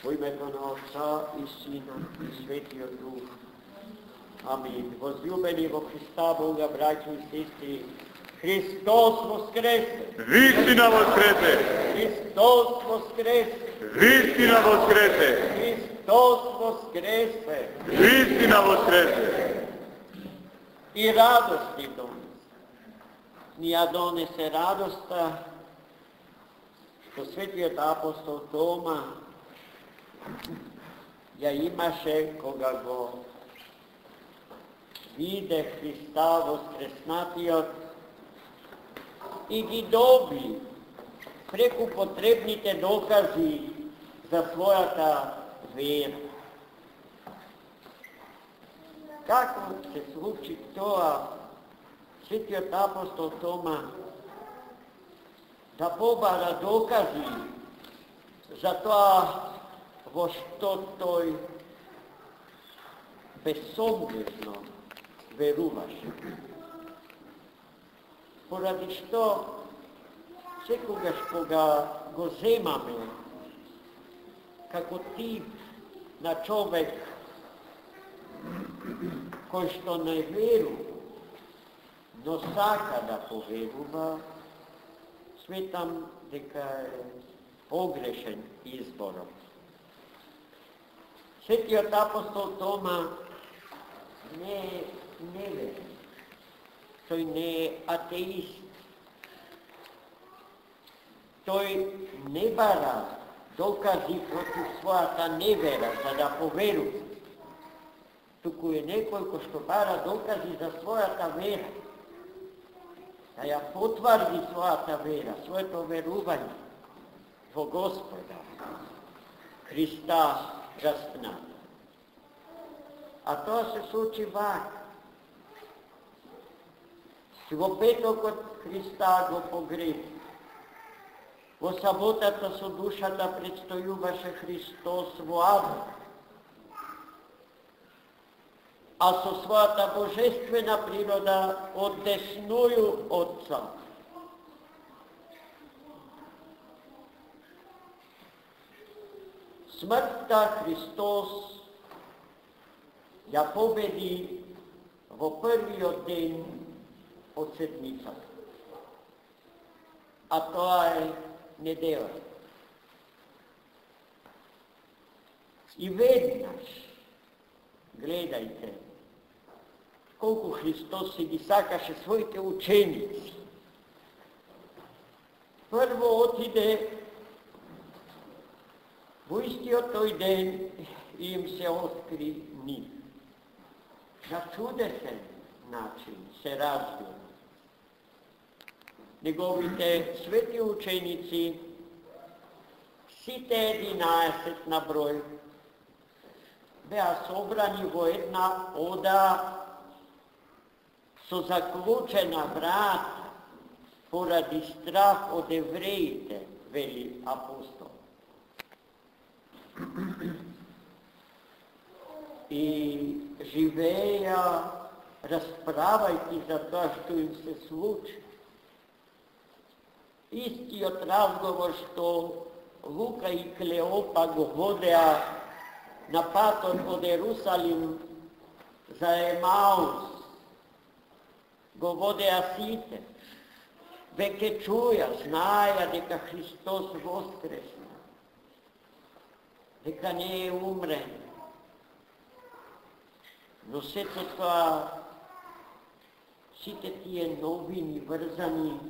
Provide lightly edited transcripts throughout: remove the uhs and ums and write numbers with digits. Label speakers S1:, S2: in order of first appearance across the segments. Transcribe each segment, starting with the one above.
S1: U imето na Otca i Sina i Svetijog Duha. Amin. Возлюбени во Христа Бога, браќи и сестри, Христос воскресе!
S2: Вистина воскресе!
S1: Христос воскресе!
S2: Вистина воскресе!
S1: Христос воскресе!
S2: Вистина воскресе!
S1: И радости донесе. Нија донесе радоста, што светиот апостол Тома ја имаше кога го виде Христа воскреснатиот и ги доби преку потребните докази за својата вера. Како се случи тоа, светиот апостол Тома да побара докази за тоа во што тој безсомневно веруваше. Поради што секогаш кога го земаме како тип на човек кој што не верува, но сака да поверува, сметам дека е погрешен изборот. Светиот апостол Тома не е неверен. Тој не е атеист. Тој не бара докази против својата невера за да поверува. Туку е некој кој што бара докази за својата вера. Да ја потврди својата вера, своето верување во Господа, Христа распнат. А тоа се случи вака. Во петокот Христа го погреби. Во саботата со душата предстојуваше Христос во Адам. А со својата божествена природа одесную Отца. Смртта Христос ја победи во првиот ден од седмицата. А тоа е недела. И веднаш, гледајте, колку Христос си ги сакаше своите ученици. Прво отиде во истиот тој ден и им се откри нив. На чудесен начин се разбира. Неговите свети ученици, сите 11 на број, беа собрани во една ода со заклучена врата поради страх од евреите, вели апостол. И живеја расправајќи за тоа што им се случи. Истиот разговор што Лука и Клеопа го водеа на патот од Ерусалим за Емаус, го водеа сите. Веќе чуја, знаја дека Христос воскресна, дека не е умрен. Но сето тоа, сите тие новини врзани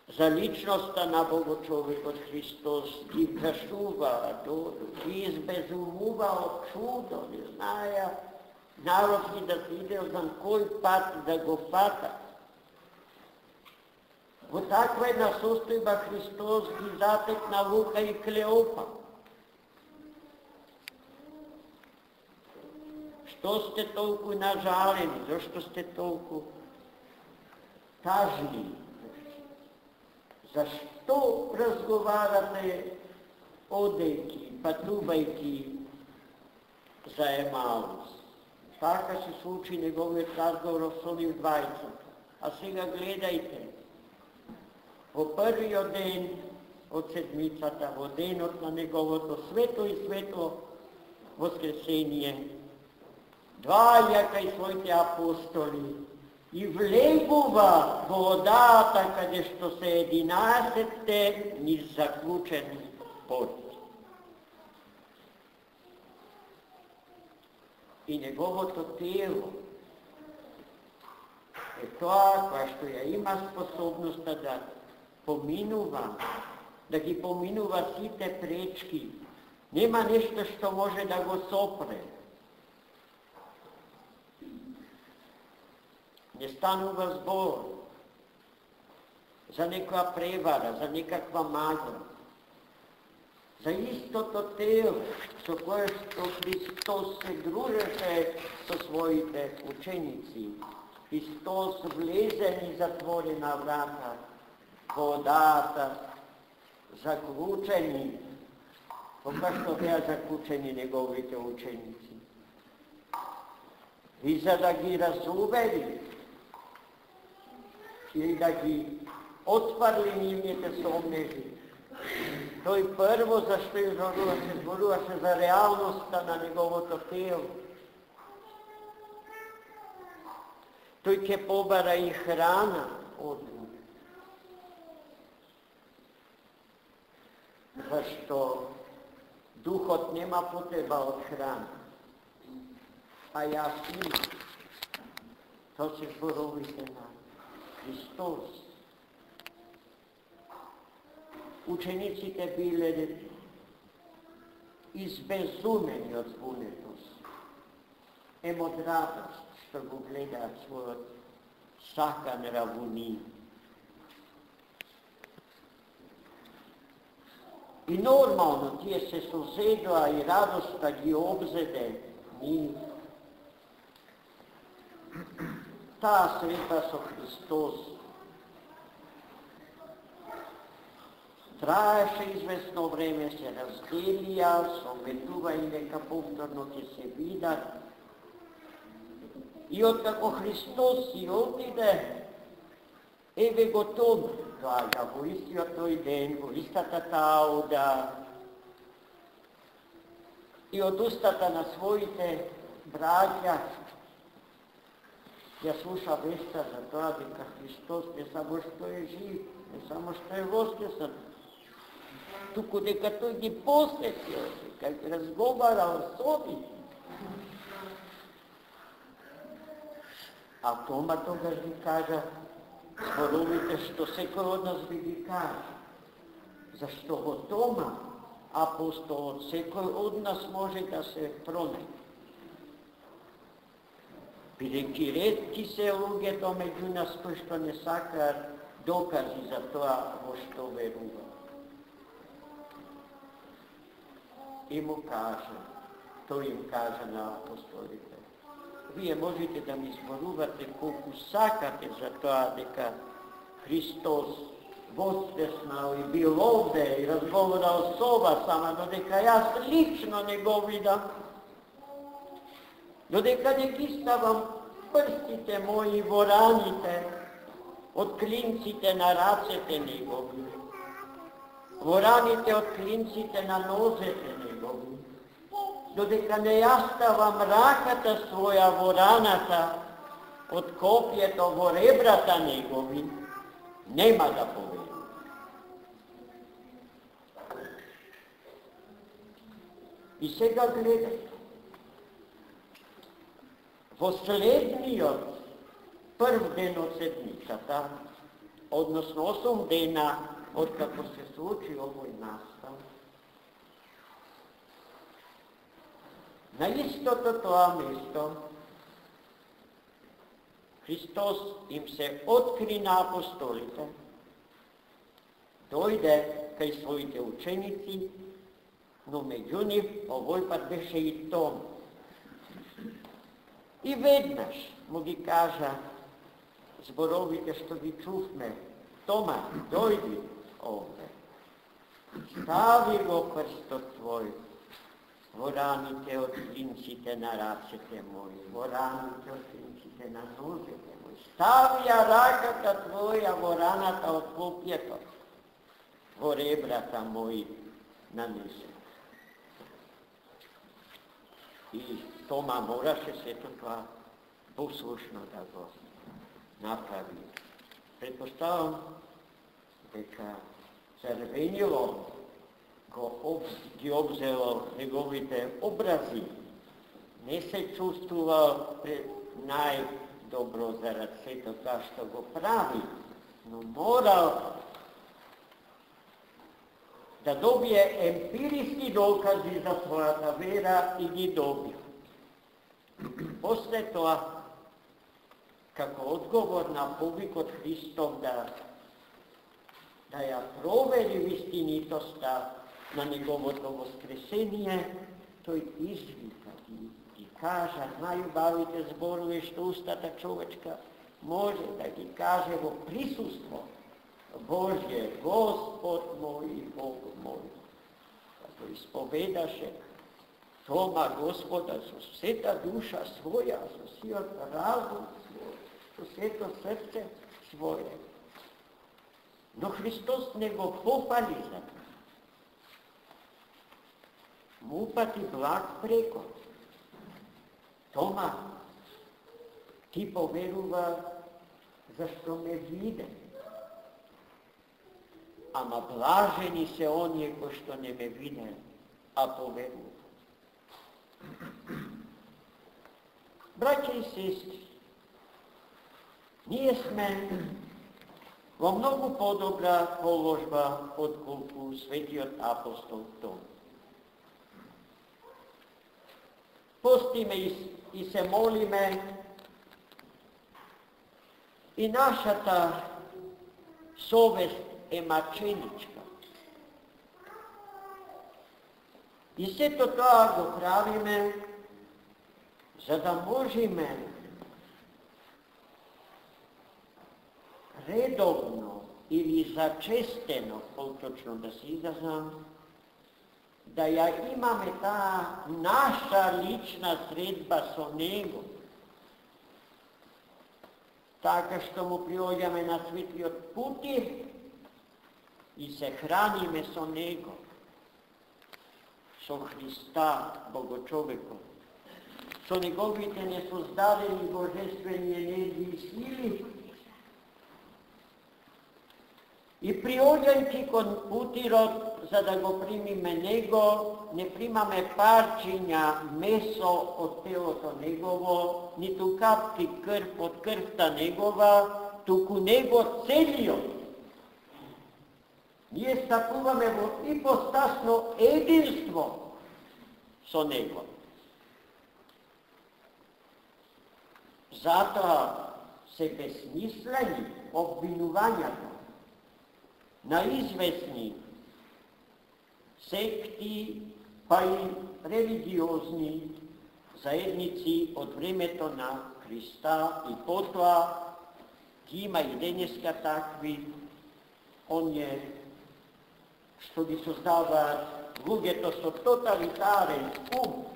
S1: за личноста на Богочовекот Христос ги вкашува, ги избезумува од чудо, не знаја народ ги да се иде знам кој пат да го фата. Во таква една состојба Христос ги затекна Лука и Клеопа. Што сте толку нажалени, зашто сте толку тажни? Зашто разговарате одејќи, патувајќи за Емаус? Така се случи неговиот разговор со нив двајцата. А сега гледајте, во првиот ден од седмицата во денот на неговото свето и светло воскресение, дваѓа кај своите апостоли и влегува во водата каде што се 11 низ заклучени порти. И неговото тело е тоа која што ја има способноста да поминува, да ги поминува сите пречки. Нема нешто што може да го сопре. Не станува збор за некоја превара, за некаква магија. За истото тело со кое што Христос се дружеше со своите ученици. Христос влезе и затворена врата, водата, заклучени, кога што беа заклучени неговите ученици. И за да ги разувери, и да ги отварли нивните сомнежи, тој прво зашто зборуваше за реалноста на неговото тело. Тој ќе побара и храна од него. Зашто духот нема потреба од храна, а јас имам. Тоа се зборовите на Христос. Учениците биле избезумени од збунетост, од радост што го гледаат својот сакан равунин. И нормално тие се созедоа и радоста ги обзеде нив. Таа средба со Христос траеше известно време, се разделија, советува и дека повторно ќе се видат. И откако Христос си отиде, еве го Тома, доаѓа во истиот тој ден, во истата тауда, и од устата на своите браќа ја слуша веста за тоа дека Христос не само што е жив, не само што е воскресан, туку дека тој ги посетил, дека ги разговарал со нив. А Тома тогаш ги кажа зборовите што секој од нас би ги кажа. Зашто во Тома апостолот секој од нас може да се пронајде. Бидејќи ретки се луѓето меѓу нас кои што не сакаат докази за тоа во што верува. И му кажа, тој им кажа на апостолите, вие можете да ми зборувате колку сакате за тоа дека Христос воскреснал и бил овде и разговарал со вас, ама додека јас лично не го видам, додека не ги ставам прстите мои во раните, од клинците на рацете негови, во раните од клинците на нозете негови, додека не ја ставам раката своја во раната, од копјето во ребрата негови, нема да поверувам. И сега гледате, во следниот прв ден од седмицата, односно 8 дена од како се случи овој настан, на истото тоа место Христос им се откри на апостолите, дојде кај своите ученици, но меѓу нив овој пат беше и Том. И веднаш му ги кажа зборовите што ги чувме, Тома, дојди овде, стави го прстот твој во раните од клинците на рацете мои, во раните од клинците на нозете мои, стави ја раката твоја во раната од копјето. во ребрата мои нанесе. И Тома мораше сето тоа послушно да го направи. Предпоставам дека Црвениот ги обзело неговите образи, не се чувствувал најдобро зарад сето тоа што го прави, но морал да добие емпириски докази за својата вера и ги добил. После тоа, како одговор на повикот Христов да ја провери вистинитоста на неговото воскресение, тој извика и кажа најубавите зборови што устата човечка може да ги каже во присуство Божје, Господ мој и Бог мој. Како исповедаше Тома Господа со сета душа своја, со сиот разум свој, со сето срце свое. Но Христос не го пофали за тоа. Му упати благ прекор. Тома, ти поверува зашто ме виде. Ама блажени се оние кои што не ме виде, а поверува. Браќа и сестри, ние сме во многу подобра положба отколку светиот апостол Том. Постиме и се молиме, и нашата совест е маченичка. И сето тоа го правиме за да можеме редовно или зачестено, поточно да се изразам, да ја имаме таа наша лична средба со Него, така што му приоѓаме на светлиот пути и се храниме со Него, со Христа, Богочовекот, со Неговите несоздадени божествени енергии и сили, и приоѓајќи кон путирот за да го примиме Него, не примаме парчиња месо од телото Негово, ниту капки крв од крвта Негова, туку Него целиот. Ние стапуваме во ипостасно единство со Него. Затоа се безсмислени обвинувањата на известни секти, па и религиозни заедници од времето на Христа и потоа ги има и денеска такви, оние што ги создаваат луѓето со тоталитарен ум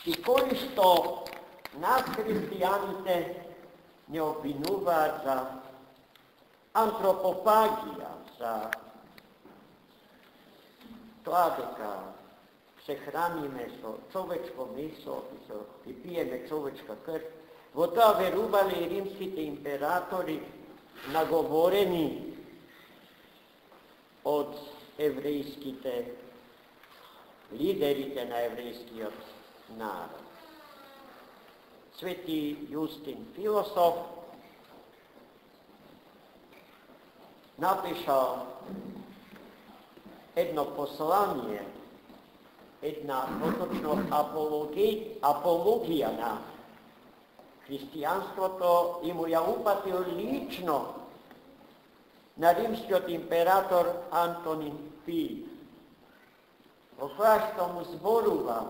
S1: и кои што нас христијаните не обвинуваат за антропофагија, за тоа дека се храниме со човечко месо и пиеме човечка крв. Во тоа верувале и римските императори, наговорени од еврејските лидерите на еврејскиот народ. Свети Јустин философ напишал едно послание, една поточно апологија на христијанството и му ја упатил лично на римскиот император Антонин Пиј, во која што му зборува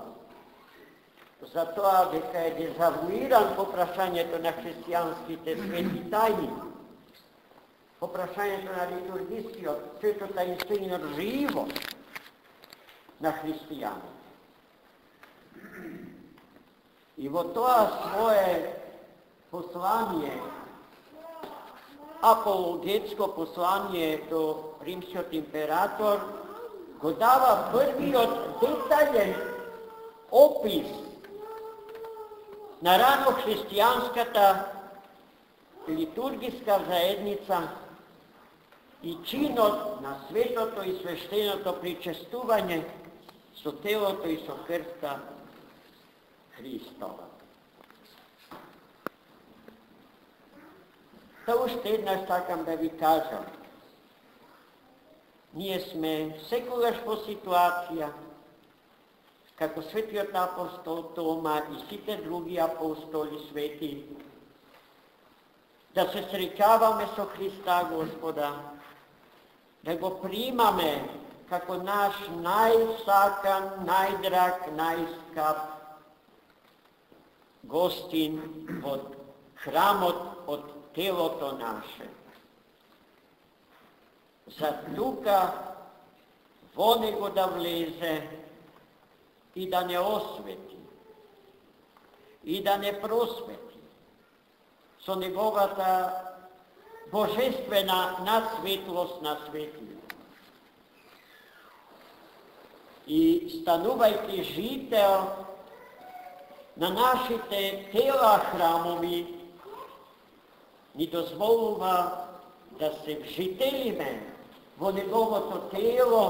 S1: за тоа дека е дезавуиран по прашањето на христијанските свети тајни, по прашањето на литургискиот, светото инстинот живот на христијани. И во тоа свое послание apologetsko послание до римскиот император го дава првиот детален опис на рано христијанската литургиска заедница и чинот на светото и свештеното причестување со телото и со крвта Христова. Та уште еднаш сакам да ви кажам, ние сме секогаш по ситуација, како светиот апостол Тома и сите други апостоли свети, да се среќаваме со Христа Господа, да го примаме како наш најсакан, најдраг, најскап гостин од храмот, од телото наше. За тука во него да влезе и да не освети, и да не просвети со неговата божествена надсветлост на светлина. И станувајќи жител на нашите тела храмови, ни дозволува да се вжителиме во неговото тело,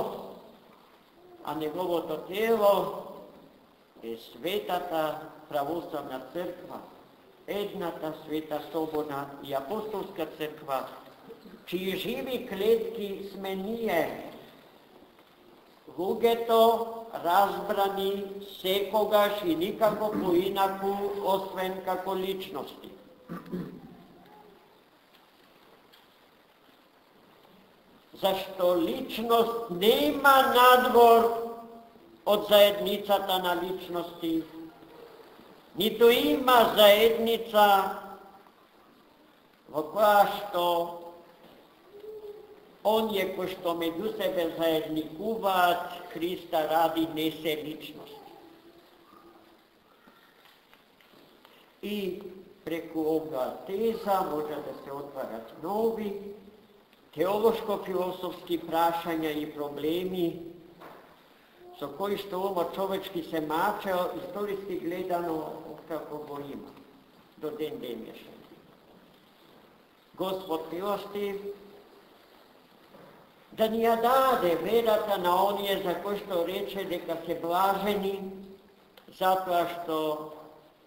S1: а неговото тело е светата православна црква, едната света соборна и апостолска црква, чии живи клетки сме ние, луѓето разбрани секогаш и никако поинаку, освен како личности. Зашто личност нема надвор од заедницата на личности, ниту има заедница во која што оние кои што меѓу себе заедникуваат Христа ради не се личности. И преку оваа теза може да се отварат нови теолошко-философски прашања и проблеми со кои што ово човечки се мачел, историски гледано, како го има до ден денешен. Господ милостив да ни ја даде верата на оние за кои што рече дека се блажени, затоа што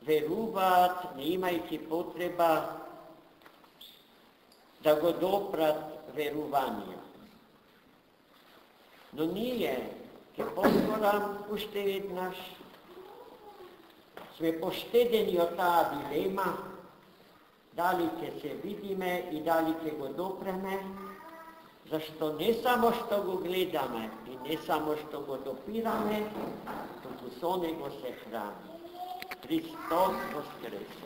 S1: веруваат, не имајќи потреба да го допрат верување. Но ние, ке повторам уште еднаш, сме поштедени од таа дилема, дали ќе се видиме и дали ќе го допреме, зашто не само што го гледаме и не само што го допираме, туку со него се храни. Христос воскресе!